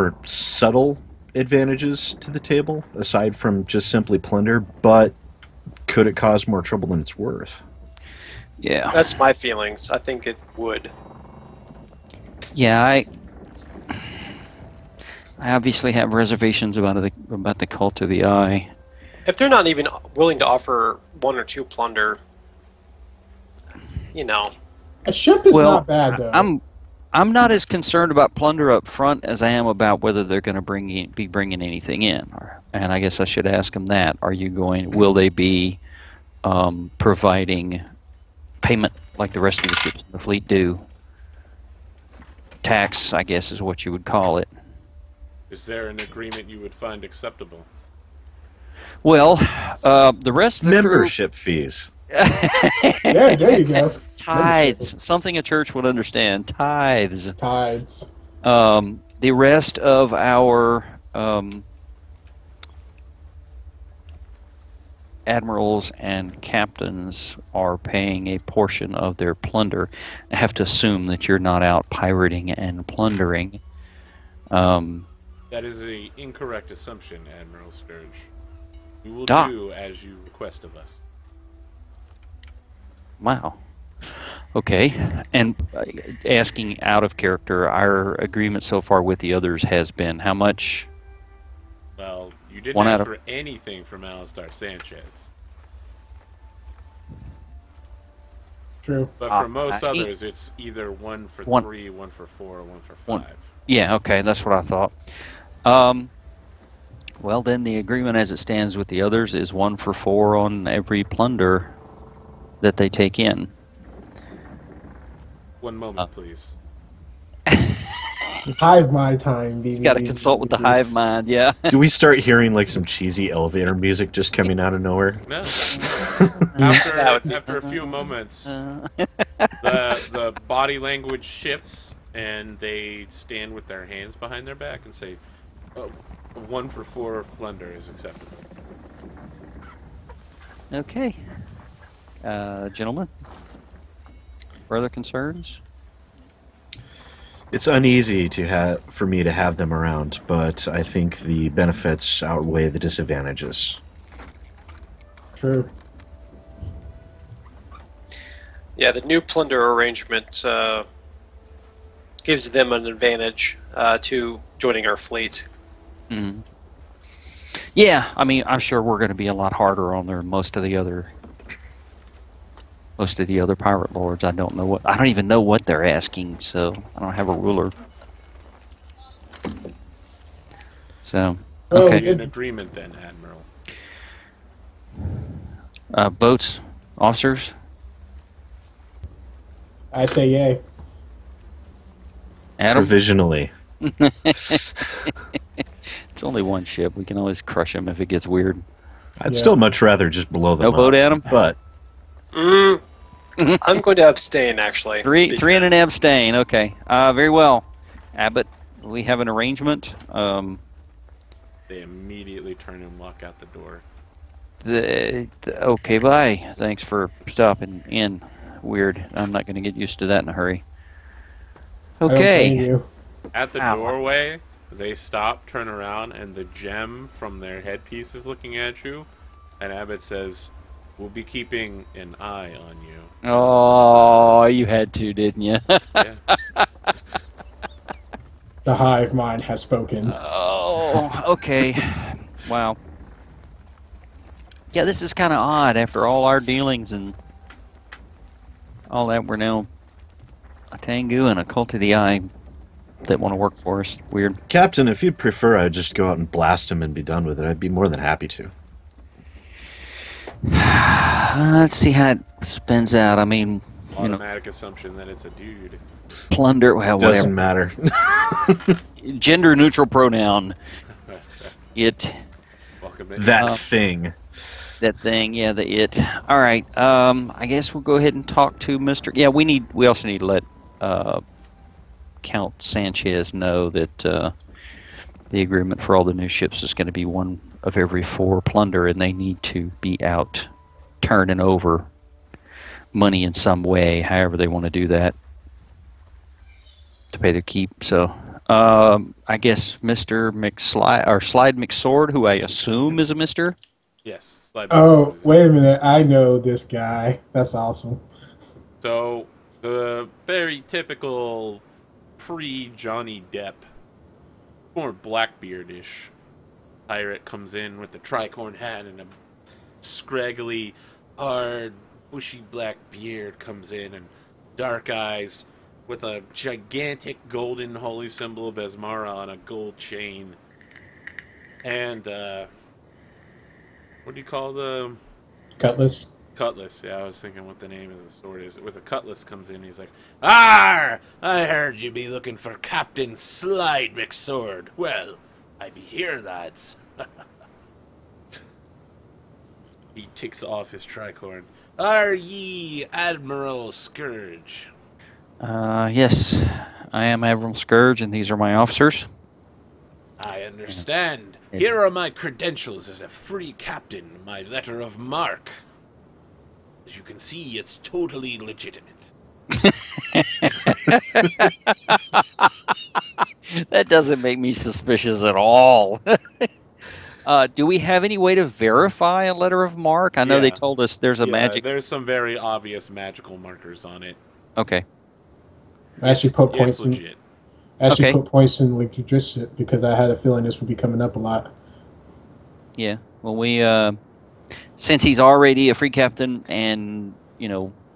more subtle advantages to the table, aside from just simply plunder, but could it cause more trouble than it's worth? Yeah. That's my feelings. I think it would. Yeah, I obviously have reservations about the Cult of the Eye. If they're not even willing to offer 1 or 2 plunder, you know. A ship is not bad, though. I'm not as concerned about plunder up front as I am about whether they're going to be bringing anything in. And I guess I should ask them that. Will they be providing payment like the rest of the ships in the fleet do? Tax, I guess, is what you would call it. Is there an agreement you would find acceptable? Well, the rest of the membership fees. Yeah, there you go. Tithes, something a church would understand. Tithes. Tithes. The rest of our admirals and captains are paying a portion of their plunder. I have to assume that you're not out pirating and plundering. That is an incorrect assumption, Admiral Scourge. We will do as you request of us. Wow. Okay. And asking out of character, our agreement so far with the others has been how much? Well, you didn't ask for anything from Alistar Sanchez. True. But for most others, it's either 1 for 3, 1 for 4, or 1 for 5. Yeah, okay, that's what I thought. Well, then the agreement as it stands with the others is 1 for 4 on every plunder that they take in. One moment, please. Hive mind time. He's got to consult with the hive mind, yeah. Do we start hearing like some cheesy elevator music just coming out of nowhere? No. After a few moments, the body language shifts, and they stand with their hands behind their back and say, 1 for 4 plunder is acceptable. Okay. Gentlemen, further concerns? It's uneasy for me to have them around, but I think the benefits outweigh the disadvantages. True. Yeah, the new plunder arrangement gives them an advantage to joining our fleet. Mm. Yeah, I mean, I'm sure we're going to be a lot harder on there than most of the other pirate lords. I don't even know what they're asking, so I don't have a ruler. So, okay. An agreement then, Admiral. Boats, officers. I say yay. Adam? Provisionally. It's only one ship. We can always crush them if it gets weird. I'd still much rather just blow them up. No boat, Adam? But I'm going to abstain, actually. Three and an abstain. Okay. Very well. Abbott, we have an arrangement. They immediately turn and walk out the door. Okay, bye. Thanks for stopping in. Weird. I'm not going to get used to that in a hurry. Okay. At the doorway, they stop, turn around, and the gem from their headpiece is looking at you. And Abbott says, "We'll be keeping an eye on you." Oh, you had to, didn't you? Yeah. The hive mind has spoken. Oh, okay. Wow. Yeah, this is kind of odd. After all our dealings and all that, we're now a Tengu and a Cult of the Eye that want to work for us. Weird. Captain, if you'd prefer I'd just go out and blast him and be done with it, I'd be more than happy to. Let's see how it spins out. I mean, automatic assumption that it's a dude. Plunder, well, doesn't matter. Gender neutral pronoun. It. That thing. That thing, yeah, the it. All right. I guess we'll go ahead and talk to Mr. Yeah, we also need to let Count Sanchez know that the agreement for all the new ships is going to be 1 of every 4 plunder, and they need to be out turning over money in some way, however they want to do that, to pay their keep. So I guess Mr. Slide McSword, who I assume is a Mister. Yes. Slide Oh, McSword. wait a minute. I know this guy. That's awesome. So the very typical pre-Johnny Depp, more Blackbeard-ish pirate comes in with the tricorn hat and a scraggly, hard, bushy black beard comes in and dark eyes with a gigantic golden holy symbol of Besmara on a gold chain. And, what do you call the Cutlass. cutlass? Yeah, I was thinking what the name of the sword is. With a cutlass comes in, he's like, "Arr! I heard you be looking for Captain Slide McSword. Well, I be here, lads." He takes off his tricorn. "Are ye Admiral Scourge?" Yes, I am Admiral Scourge, and these are my officers. "I understand. Here are my credentials as a free captain, my letter of marque. As you can see, it's totally legitimate." That doesn't make me suspicious at all. Do we have any way to verify a letter of marque? I know they Yeah. told us there's a magic. There's some very obvious magical markers on it. Okay. I actually put points It's in. legit. Actually Okay. put points in Legit because I had a feeling this would be coming up a lot. Yeah. Well, we since he's already a free captain, and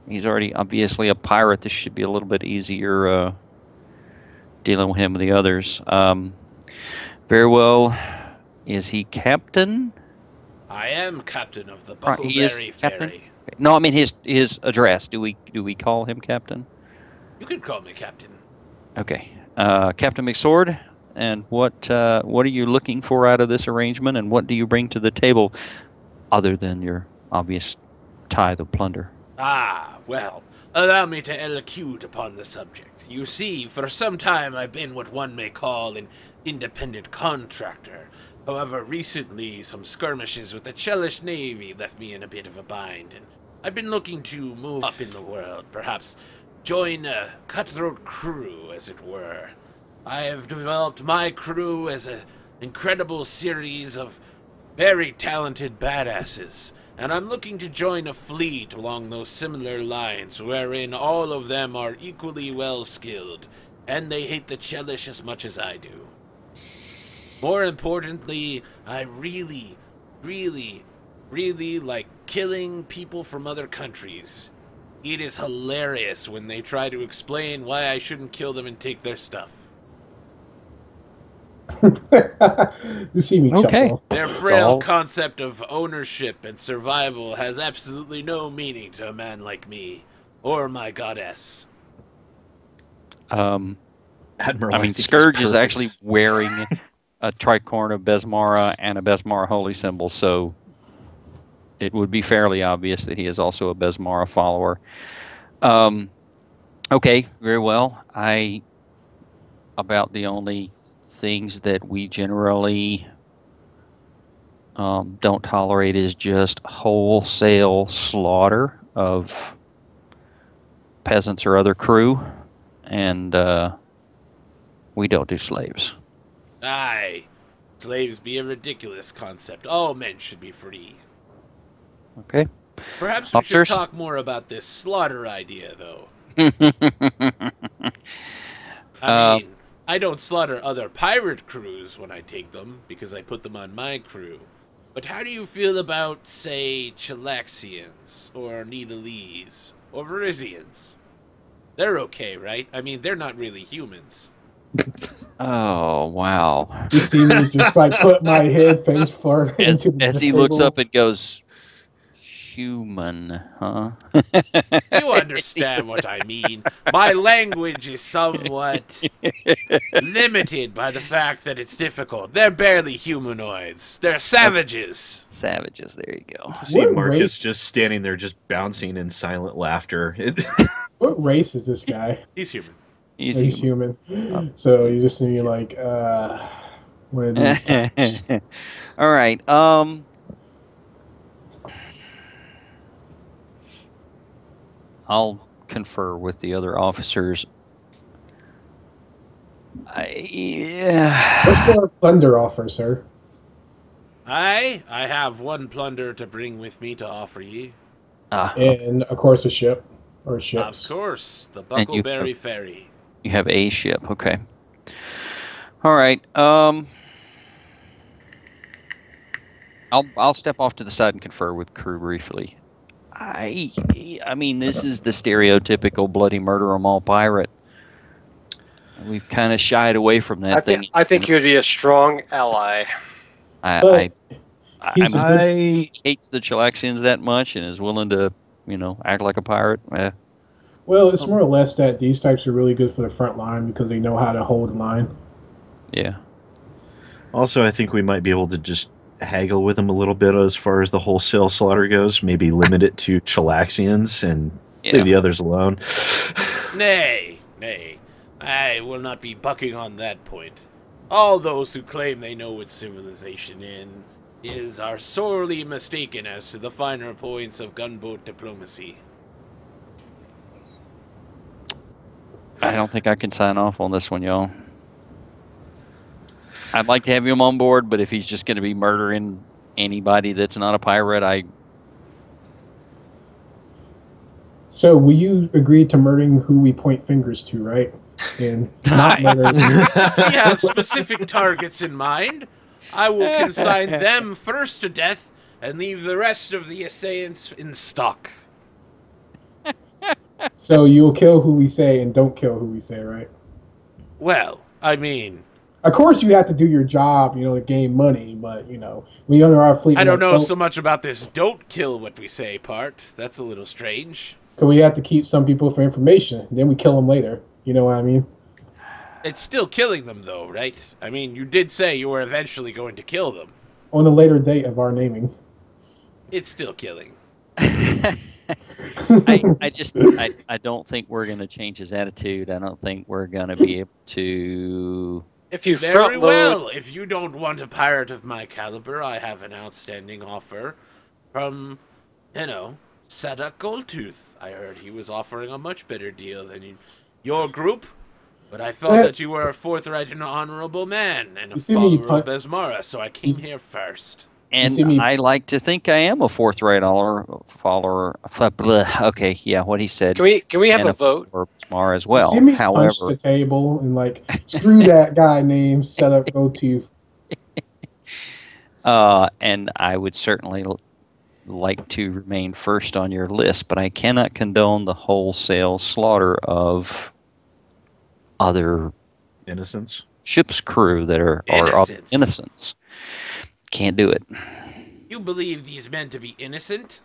he's already obviously a pirate, this should be a little bit easier dealing with him and the others. Very well. Is he captain? I am captain of the Right, he is Buckleberry captain? Ferry. No, I mean his address. Do we call him captain? You can call me captain. Okay. Captain McSword, and what are you looking for out of this arrangement, and what do you bring to the table other than your obvious tithe of plunder? Ah, well, allow me to elocute upon the subject. You see, for some time I've been what one may call an independent contractor. However, recently some skirmishes with the Chellish Navy left me in a bit of a bind, and I've been looking to move up in the world, perhaps join a cutthroat crew, as it were. I have developed my crew as an incredible series of very talented badasses, and I'm looking to join a fleet along those similar lines, wherein all of them are equally well skilled, and they hate the Chellish as much as I do. More importantly, I really, really, really like killing people from other countries. It is hilarious when they try to explain why I shouldn't kill them and take their stuff. You see me Okay. chuckle. Their frail all- concept of ownership and survival has absolutely no meaning to a man like me, or my goddess. Admiral, I mean, think he's Scourge is perfect. actually wearing a tricorn of Besmara and a Besmara holy symbol, so it would be fairly obvious that he is also a Besmara follower. Okay, very well. About the only things that we generally don't tolerate is just wholesale slaughter of peasants or other crew, and we don't do slaves. Aye, slaves be a ridiculous concept. All men should be free. Okay. Perhaps we Officers? should talk more about this slaughter idea, though. I mean, I don't slaughter other pirate crews when I take them, because I put them on my crew. But how do you feel about, say, Chilaxians, or Needlese, or Verizians? They're okay, right? I mean, they're not really humans. Oh, wow. You see me just like put my head face forward As into the he looks table. up and goes, human, huh? You understand what I mean. My language is somewhat limited by the fact that it's difficult. They're barely humanoids. They're savages. Savages, there you go. See What Marcus race? just standing there, just bouncing in silent laughter. What race is this guy? He's human. He's He's human. human. So you just need like one of these guys. All right. I'll confer with the other officers. Yeah. What's your plunder offer, sir? I have one plunder to bring with me to offer ye. Okay. And of course, a ship or Of ships. course, the And Buckleberry Ferry. you have a ship. Okay. All right. I'll step off to the side and confer with crew briefly. I mean, this is the stereotypical bloody murder 'em all pirate. We've kind of shied away from that thing. I think you'd be a strong ally. I He's mean, a good, he hates the Chilaxians that much and is willing to, act like a pirate. well, it's more or less that these types are really good for the front line because they know how to hold the line. Yeah. Also, I think we might be able to just haggle with them a little bit as far as the wholesale slaughter goes. Maybe limit it to Chilaxians and leave the others alone. Nay, nay. I will not be bucking on that point. All those who claim they know what civilization is are sorely mistaken as to the finer points of gunboat diplomacy. I don't think I can sign off on this one, y'all. I'd like to have him on board, but if he's just going to be murdering anybody that's not a pirate, So, will you agree to murdering who we point fingers to, right? And not murder. If we have specific targets in mind, I will consign them first to death and leave the rest of the assailants in stock. So you'll kill who we say and don't kill who we say, right? Well, I mean, Of course, you have to do your job, to gain money. But we under our fleet. I don't know so much about this "don't kill what we say" part. That's a little strange. Because we have to keep some people for information. Then we kill them later. You know what I mean? It's still killing them, though, right? I mean, you did say you were eventually going to kill them. On a later date of our naming. It's still killing. I don't think we're going to change his attitude. I don't think we're going to be able to. If you Very front load, well. If you don't want a pirate of my caliber, I have an outstanding offer from, Sadak Goldtooth. I heard he was offering a much better deal than your group, but I felt that you were a forthright and honorable man and a follower of Besmara, so I came here first. And I like to think I am a forthright follower. Okay, yeah, what he said. can we have a vote? For Besmara as well. You see me However, punch the table and screw that guy named Setup Go To. and I would certainly like to remain first on your list, but I cannot condone the wholesale slaughter of other Innocents? ship's crew that are innocents. Can't do it. You believe these men to be innocent?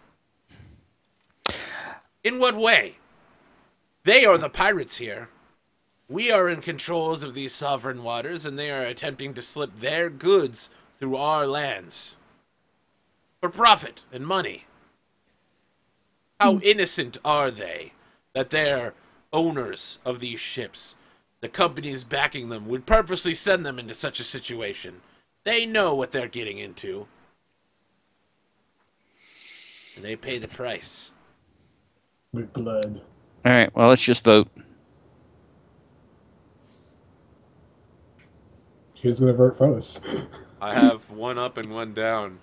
In what way? They are the pirates here. We are in controls of these sovereign waters, and they are attempting to slip their goods through our lands. For profit and money. How innocent are they that they're owners of these ships? The companies backing them would purposely send them into such a situation. They know what they're getting into. And they pay the price. With blood. All right, well, let's just vote. Who's going to vote first? I have one up and one down.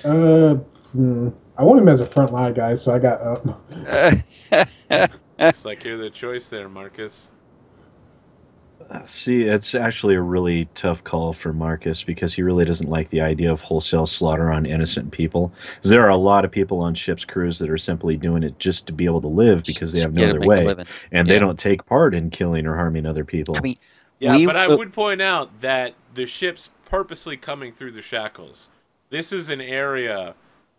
I want him as a front line guy, so I got up. Looks like you're the choice there, Marcus. See, it's actually a really tough call for Marcus because he really doesn't like the idea of wholesale slaughter on innocent people. 'Cause there are a lot of people on ship's crews that are simply doing it just to be able to live because they have no other way, and they don't take part in killing or harming other people. I mean, but I would point out that the ship's purposely coming through the Shackles. This is an area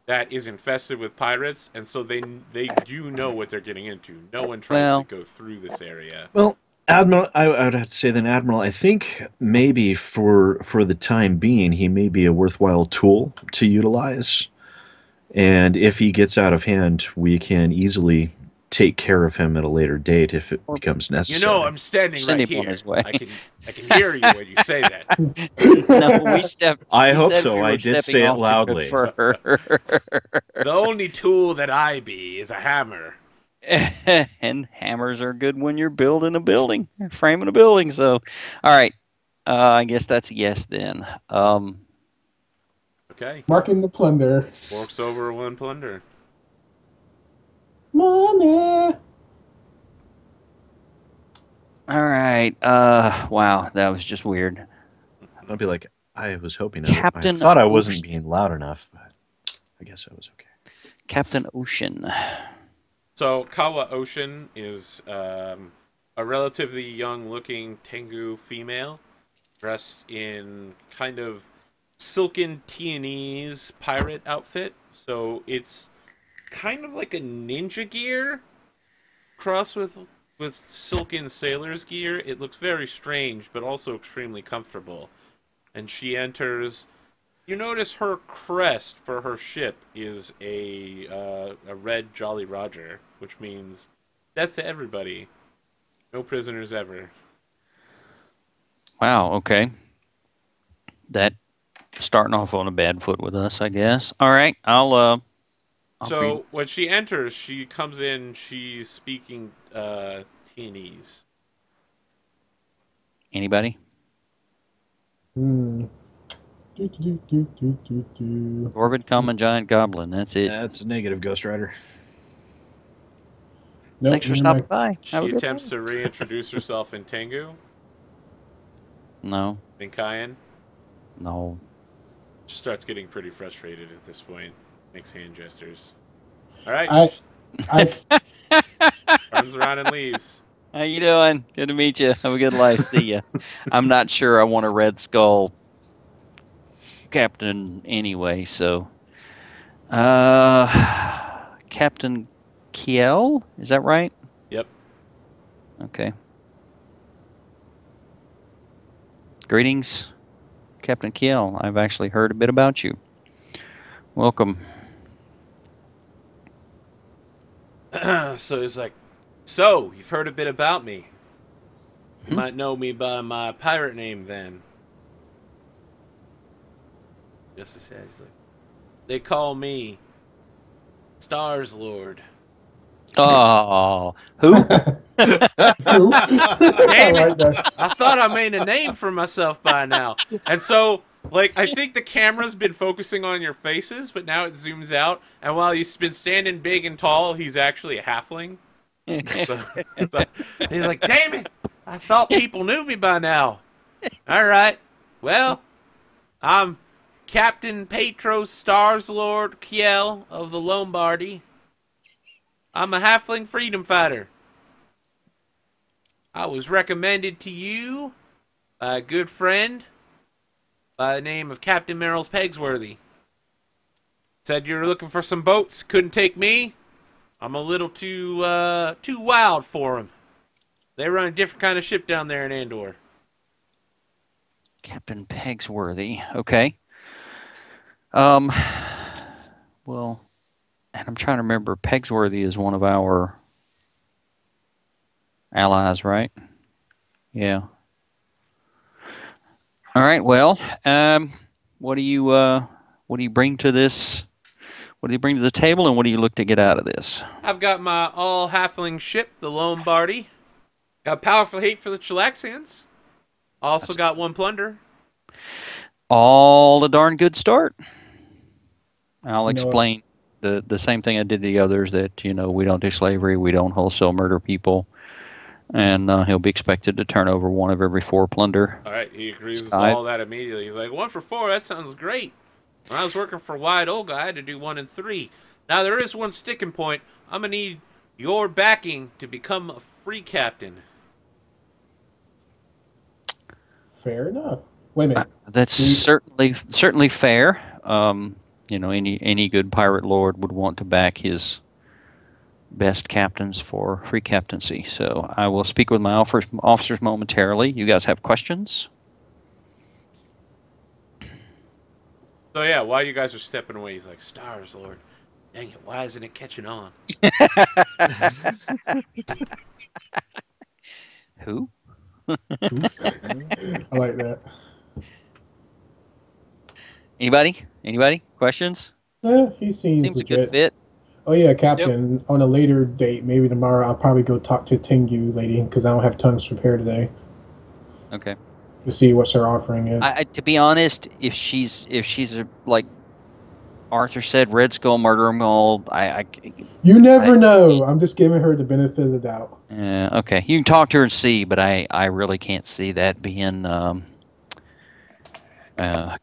that is infested with pirates, and so they do know what they're getting into. No one tries to go through this area. Well, Admiral, I would have to say then, Admiral, I think maybe for the time being, he may be a worthwhile tool to utilize. And if he gets out of hand, we can easily take care of him at a later date if it becomes necessary. I'm standing right here. On his way. I can hear you when you say that. No, we stepped. I hope so. I did say it loudly. The only tool that I be is a hammer. And hammers are good when you're building a building, framing a building. So, all right. I guess that's a yes then. Okay. Marking the plunder. Forks over 1 plunder. Money. All right. Wow, that was just weird. I'll be like, I was hoping Captain I thought I wasn't Ocean. being loud enough, but I guess I was okay. Captain Ocean. So Kawa Ocean is a relatively young-looking Tengu female, dressed in kind of silken Tianese pirate outfit. So it's kind of like a ninja gear crossed with silken sailor's gear. It looks very strange, but also extremely comfortable. And she enters. You notice her crest for her ship is a red Jolly Roger, which means death to everybody, no prisoners ever. Wow. Okay. That starting off on a bad foot with us, I guess. All right. I'll So when she enters, she comes in. She's speaking Tianese. Anybody? Hmm. Dwarven, common, giant, goblin. That's it. That's a negative, Ghost Rider. Nope, Thanks for me and stopping my- by. She Have a good attempts night. to reintroduce herself in Tengu, No. in Kayan. No. She starts getting pretty frustrated at this point. Makes hand gestures. All right. I Turns around and leaves. How you doing? Good to meet you. Have a good life. See ya. I'm not sure I want a Red Skull captain anyway, so Captain Kiel, is that right? Yep. Okay. Greetings, Captain Kiel. I've actually heard a bit about you. Welcome. So he's like, so, you've heard a bit about me. You might know me by my pirate name then. Just as he's like, they call me Stars Lord. Oh, who? Who? Damn I like it! that. I thought I made a name for myself by now. And so, like, I think the camera's been focusing on your faces, but now it zooms out. And while he's been standing big and tall, he's actually a halfling. So he's like, damn it! I thought people knew me by now. All right. Well, I'm Captain Petros Stars Lord Kiel of the Lombardy. I'm a halfling freedom fighter. I was recommended to you by a good friend by the name of Captain Merrill's Pegsworthy. Said you were looking for some boats. Couldn't take me. I'm a little too wild for them. They run a different kind of ship down there in Andor. Captain Pegsworthy. Okay. Well, and I'm trying to remember, Pegsworthy is one of our allies, right? Yeah. All right. Well, what do you bring to this? What do you bring to the table, and what do you look to get out of this? I've got my all-halfling ship, the Lombardy. Got powerful hate for the Chilaxians. Also got 1 plunder. All a darn good start. I'll You know explain the same thing I did to the others, that, we don't do slavery, we don't wholesale murder people, and he'll be expected to turn over 1 of every 4 plunder. All right, he agrees with Side. all that immediately. He's like, 1 for 4, that sounds great. When I was working for Wide Olga, I had to do 1 and 3. Now, there is one sticking point. I'm going to need your backing to become a free captain. Fair enough. Wait a minute. That's certainly fair. Any good pirate lord would want to back his best captains for free captaincy. So I will speak with my officers momentarily. You guys have questions? So, yeah, while you guys are stepping away, he's like, Stars, Lord. Dang it, why isn't it catching on? Who? I like that. Anybody? Questions? He seems Seems a good legit. fit. Oh yeah, Captain. On a later date, maybe tomorrow, I'll probably go talk to Tengu lady because I don't have tongues prepared today Okay. to see what her offering is. To be honest, if she's like Arthur said, Red Skull, murder 'em all. You never know. I'm just giving her the benefit of the doubt. Okay. You can talk to her and see, but I really can't see that being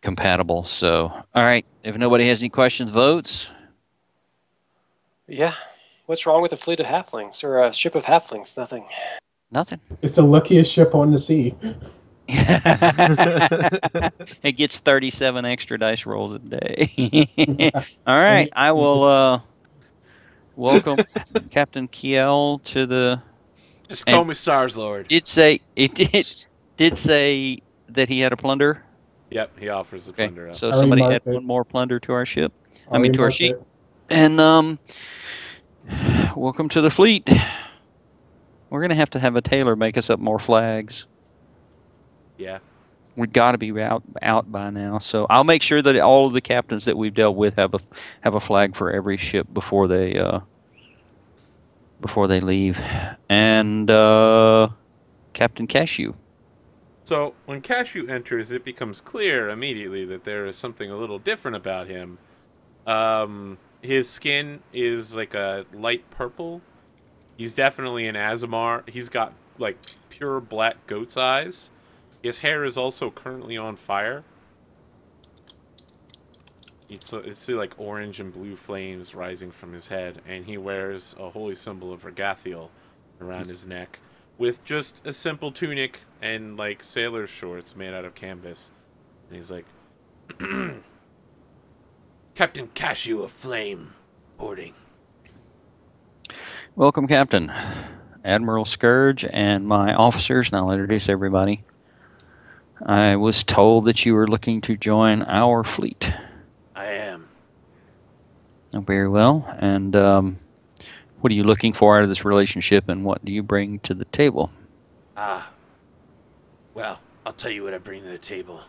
compatible. So, all right. If nobody has any questions, votes. Yeah. What's wrong with a fleet of halflings or a ship of halflings? Nothing. Nothing. It's the luckiest ship on the sea. It gets 37 extra dice rolls a day. All right. I will welcome Captain Kiel to the. Just call me Stars Lord. Did say that he had a plunder. Yep, he offers the plunder up. So somebody add one more plunder to our ship. To our sheet. And welcome to the fleet. We're gonna have to have a tailor make us up more flags. Yeah. We got to be out by now. So I'll make sure that all of the captains that we've dealt with have a flag for every ship before they leave. And Captain Cashew. So when Cashew enters, it becomes clear immediately that there is something a little different about him. His skin is like a light purple. He's definitely an Azamar. He's got like pure black goat's eyes. His hair is also currently on fire. It's like orange and blue flames rising from his head, and he wears a holy symbol of Regathiel around his neck, with just a simple tunic and like sailor shorts made out of canvas. And he's like, Captain Cashew of Flame, boarding. Welcome, Captain. Admiral Scourge and my officers, and I'll introduce everybody. I was told that you were looking to join our fleet. I am. Very well. And what are you looking for out of this relationship, and what do you bring to the table? Well, I'll tell you what I bring to the table.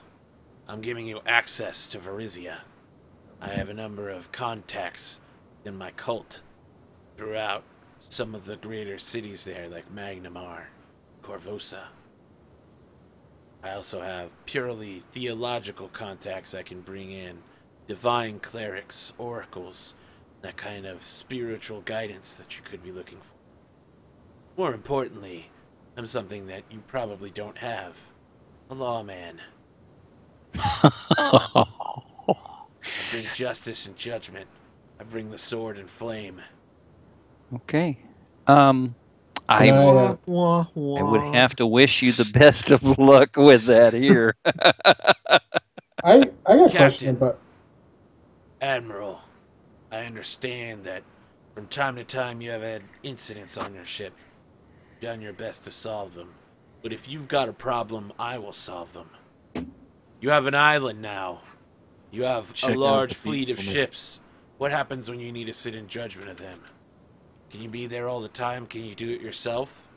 I'm giving you access to Varizia. I have a number of contacts in my cult throughout some of the greater cities there, like Magnamar, Corvosa. I also have purely theological contacts I can bring in. Divine clerics, oracles, that kind of spiritual guidance that you could be looking for. More importantly, I'm something that you probably don't have. A lawman. I bring justice and judgment. I bring the sword and flame. Okay. I would have to wish you the best of luck with that here. I got a Captain, question about Admiral, I understand that from time to time you have had incidents on your ship. You've done your best to solve them. But if you've got a problem, I will solve them. You have an island now. You have a large fleet of ships. What happens when you need to sit in judgment of them? Can you be there all the time? Can you do it yourself?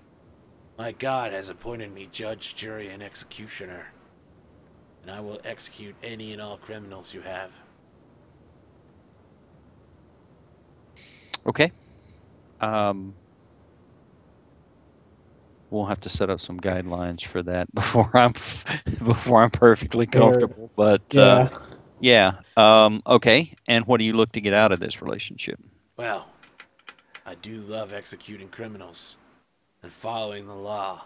My God has appointed me judge, jury, and executioner. And I will execute any and all criminals you have. Okay. We'll have to set up some guidelines for that before I'm perfectly comfortable. But yeah. Okay. And what do you look to get out of this relationship? Well, I do love executing criminals and following the law.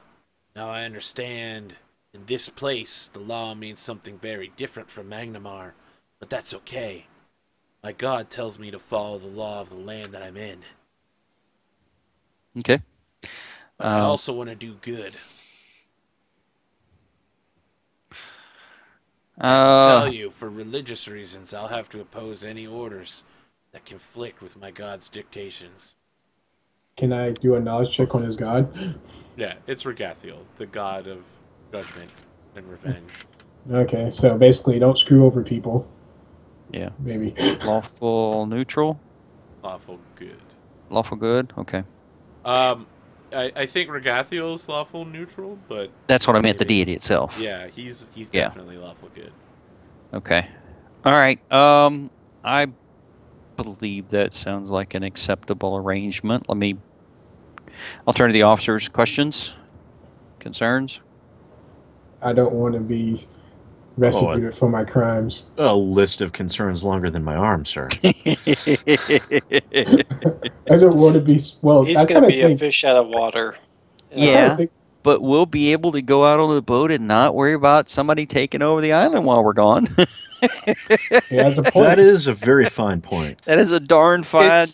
Now I understand in this place the law means something very different from Magnamar, but that's okay. My God tells me to follow the law of the land that I'm in. Okay. But I also want to do good. I can tell you, for religious reasons, I'll have to oppose any orders that conflict with my God's dictations. Can I do a knowledge check on his god? Yeah, it's Regathiel, the god of judgment and revenge. Okay, so basically don't screw over people. Yeah. Maybe. Lawful neutral? Lawful good. Lawful good? Okay. I think Regathiel's lawful neutral, but... That's what I meant, the deity itself. Yeah, he's definitely lawful good. Okay. All right. believe that sounds like an acceptable arrangement. I'll turn to the officers. Questions? Concerns? I don't want to be retributed for my crimes. A list of concerns longer than my arm, sir. I don't want to be. Well, He's I going kind to of be a think. fish out of water. Yeah, but we'll be able to go out on the boat and not worry about somebody taking over the island while we're gone. Yeah, that's a point. That is a very fine point. That is a darn fine.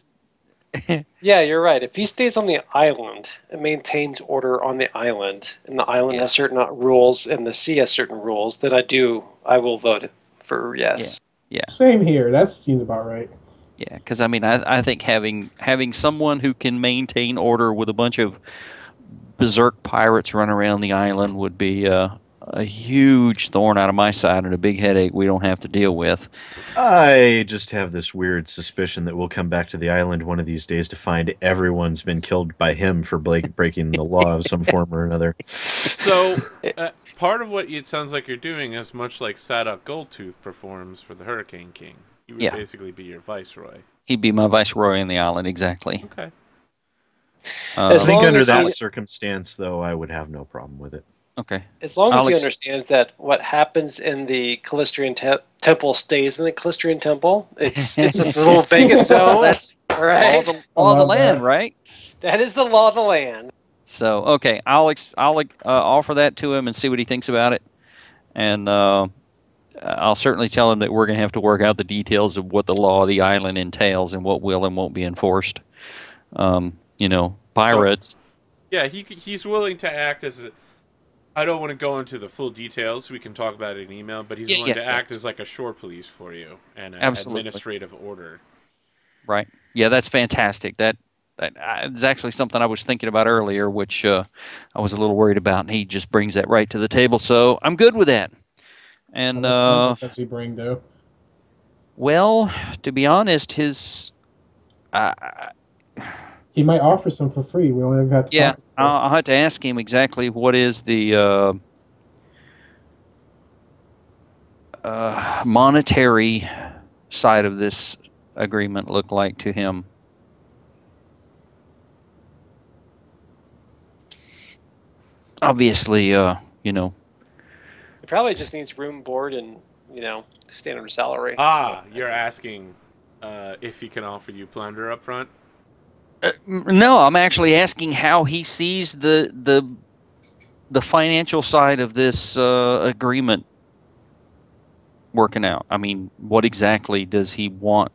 Yeah, you're right. If he stays on the island and maintains order on the island, and the island has certain rules, and the sea has certain rules, then I will vote for yes. Yeah. Same here. That seems about right. Yeah, because I mean, I think having someone who can maintain order with a bunch of berserk pirates running around the island would be a huge thorn out of my side and a big headache we don't have to deal with. I just have this weird suspicion that we'll come back to the island one of these days to find everyone's been killed by him for breaking the law of some form or another. So, part of what it sounds like you're doing is much like Sadok Goldtooth performs for the Hurricane King. He would basically be your viceroy. He'd be my viceroy on the island, exactly. Okay. I think under that circumstance, though, I would have no problem with it. Okay. As long as he understands that what happens in the Callistrian temple stays in the Callistrian temple, it's this little vacant zone. That's right. Law of the land, right? That is the law of the land. So okay, I'll offer that to him and see what he thinks about it, and I'll certainly tell him that we're going to have to work out the details of what the law of the island entails and what will and won't be enforced. Pirates. So, yeah, he's willing to act as I don't want to go into the full details. We can talk about it in email, but he's willing to act as like a shore police for you and an administrative order. Right. Yeah, that's fantastic. That is actually something I was thinking about earlier, which I was a little worried about, and he just brings that right to the table. So I'm good with that. And does he bring though? Well, to be honest, he might offer some for free. We only have to talk. I'll have to ask him exactly what is the monetary side of this agreement look like to him. Obviously, He probably just needs room, board, and standard salary. You're asking if he can offer you plunder up front? No, I'm actually asking how he sees the financial side of this agreement working out. I mean, what exactly does he want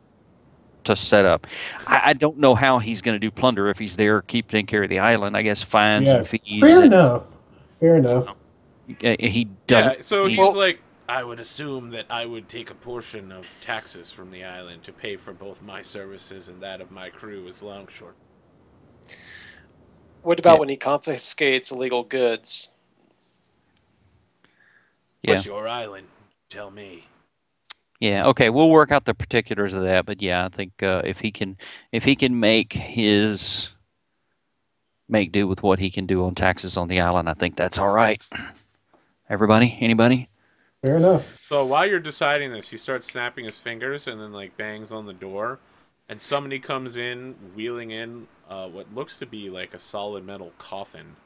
to set up? I don't know how he's going to do plunder if he's there, taking care of the island. I guess fines and fees. Fair enough. He doesn't. Yeah, so he's like, I would assume that I would take a portion of taxes from the island to pay for both my services and that of my crew as longshore. What about when he confiscates illegal goods? Yeah. What's your island? Tell me. Yeah. Okay. We'll work out the particulars of that, but yeah, I think if he can make do with what he can do on taxes on the island, I think that's all right. Everybody? Anybody? Fair enough. So while you're deciding this, he starts snapping his fingers and then bangs on the door, and somebody comes in, wheeling in what looks to be like a solid metal coffin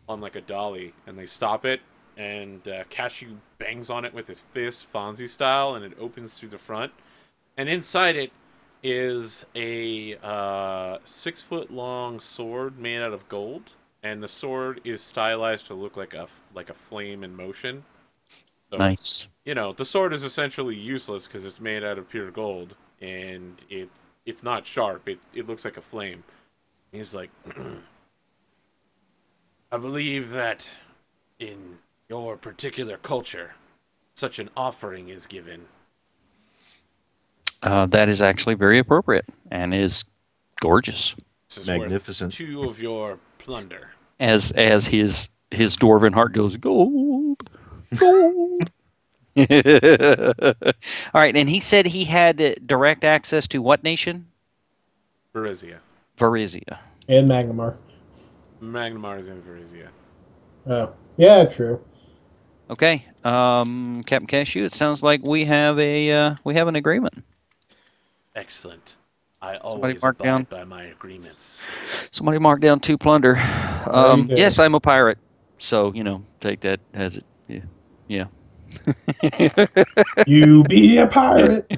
on a dolly, and they stop it, and Cashew bangs on it with his fist, Fonzie style, and it opens through the front, and inside it is a 6-foot-long sword made out of gold. And the sword is stylized to look like a flame in motion. So, nice. The sword is essentially useless because it's made out of pure gold, and it's not sharp. It looks like a flame. He's like, I believe that in your particular culture, such an offering is given. That is actually very appropriate and is gorgeous. This is magnificent. Worth 2 of your plunder. As his dwarven heart goes, gold. All right, and he said he had direct access to what nation? Varizia. And Magnamar. Magnamar is in Varizia. Oh, yeah, true. Okay, Captain Cashew, it sounds like we have an agreement. Excellent. I Somebody always mark abide down. by my agreements. Somebody mark down 2 plunder. Very good. Yes, I'm a pirate. So, take that as it. Yeah. You be a pirate.